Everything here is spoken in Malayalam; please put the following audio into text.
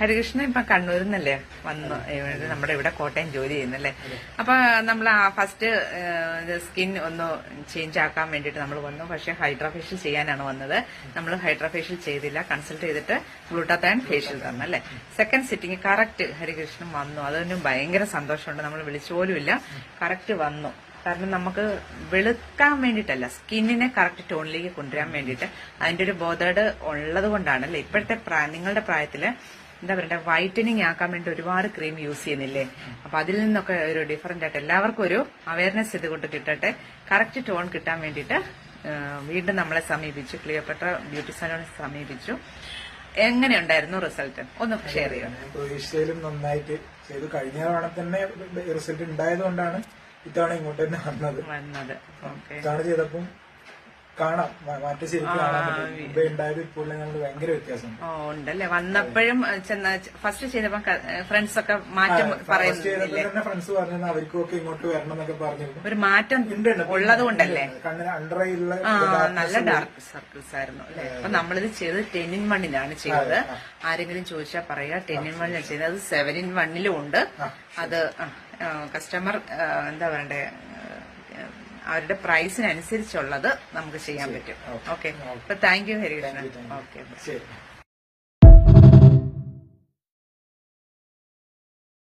ഹരികൃഷ്ണൻ ഇപ്പൊ കണ്ണൂരിൽ നിന്നല്ലേ വന്നു നമ്മുടെ ഇവിടെ കോട്ടയം ജോലി ചെയ്യുന്നല്ലേ. അപ്പൊ നമ്മൾ ഫസ്റ്റ് സ്കിൻ ഒന്ന് ചേഞ്ച് ആക്കാൻ വേണ്ടിട്ട് നമ്മൾ വന്നു. പക്ഷെ ഹൈഡ്രാഫേഷ്യൽ ചെയ്യാനാണ് വന്നത്. നമ്മൾ ഹൈഡ്രാഫേഷ്യൽ ചെയ്തില്ല. കൺസൾട്ട് ചെയ്തിട്ട് ഗ്ലൂട്ടാത്തയോൺ ഫേഷ്യൽ തന്നല്ലേ. സെക്കൻഡ് സിറ്റിംഗ് കറക്റ്റ് ഹരികൃഷ്ണൻ വന്നു. അതിന് ഭയങ്കര സന്തോഷമുണ്ട്. നമ്മൾ വിളിച്ചു പോലുമില്ല, കറക്റ്റ് വന്നു. കാരണം നമുക്ക് വെളുക്കാൻ വേണ്ടിയിട്ടല്ല, സ്കിന്നിനെ കറക്റ്റ് ടോണിലേക്ക് കൊണ്ടുവരാൻ വേണ്ടിയിട്ട് അതിന്റെ ഒരു ബോധേഡ് ഉള്ളത് കൊണ്ടാണല്ലേ. ഇപ്പോഴത്തെ നിങ്ങളുടെ പ്രായത്തില് എന്താ പറയണ്ടേ, വൈറ്റനിങ് ആക്കാൻ വേണ്ടി ഒരുപാട് ക്രീം യൂസ് ചെയ്യുന്നില്ലേ. അപ്പൊ അതിൽ നിന്നൊക്കെ ഒരു ഡിഫറന്റ് ആയിട്ട് എല്ലാവർക്കും ഒരു അവയർനെസ് ഇതുകൊണ്ട് കിട്ടട്ടെ. കറക്റ്റ് ടോൺ കിട്ടാൻ വേണ്ടിയിട്ട് വീണ്ടും നമ്മളെ സമീപിച്ചു, ക്ലിയോപെട്ര ബ്യൂട്ടി സലോണിൽ സമീപിച്ചു. എങ്ങനെയുണ്ടായിരുന്നു റിസൾട്ട്? ഒന്ന് ഷെയർ ചെയ്യാം. പ്രതീക്ഷയിലും നന്നായിട്ട് ചെയ്തു. കഴിഞ്ഞ തവണ തന്നെ റിസൾട്ട് ഉണ്ടായതുകൊണ്ടാണ് ഇത്തവണ ഇങ്ങോട്ട് തന്നെ വന്നത്. ഇത്തവണ ചെയ്തപ്പം കാണാം, മാറ്റം ശരിക്കും കാണാൻ പറ്റും. മുമ്പേ ഉണ്ടായത് ഇപ്പോൾ നമ്മൾ ഭയങ്കര വ്യത്യാസം ഉണ്ടല്ലേ. വന്നപ്പോഴും ഫസ്റ്റ് ചെയ്തപ്പോ ഫ്രണ്ട്സ് ഒക്കെ മാറ്റം പറയുന്നില്ലേ. ഫ്രണ്ട്സ് പറഞ്ഞു അവർക്കും ഒക്കെ ഇങ്ങോട്ട് വരണം എന്നൊക്കെ പറഞ്ഞിരുന്നു. ഒരു മാറ്റം ഉള്ളത് കൊണ്ടല്ലേ. കണ്ണിന് അണ്ടറയിലുള്ള നല്ല ഡാർക്ക് സർക്കിൾസ് ആയിരുന്നു അല്ലെ. അപ്പൊ നമ്മളിത് ചെയ്തത് 10-in-1 ചെയ്തത്. ആരെങ്കിലും ചോദിച്ചാൽ പറയാ 10-in-1 ചെയ്തത്. അത് 7-in-1 ഉണ്ട്. അത് കസ്റ്റമർ എന്താ പറയണ്ടേ, അവരുടെ പ്രൈസിനനുസരിച്ചുള്ളത് നമുക്ക് ചെയ്യാൻ പറ്റും. ഓക്കെ, അപ്പൊ താങ്ക് യു ഹരികൃഷ്ണൻ. ഓക്കെ.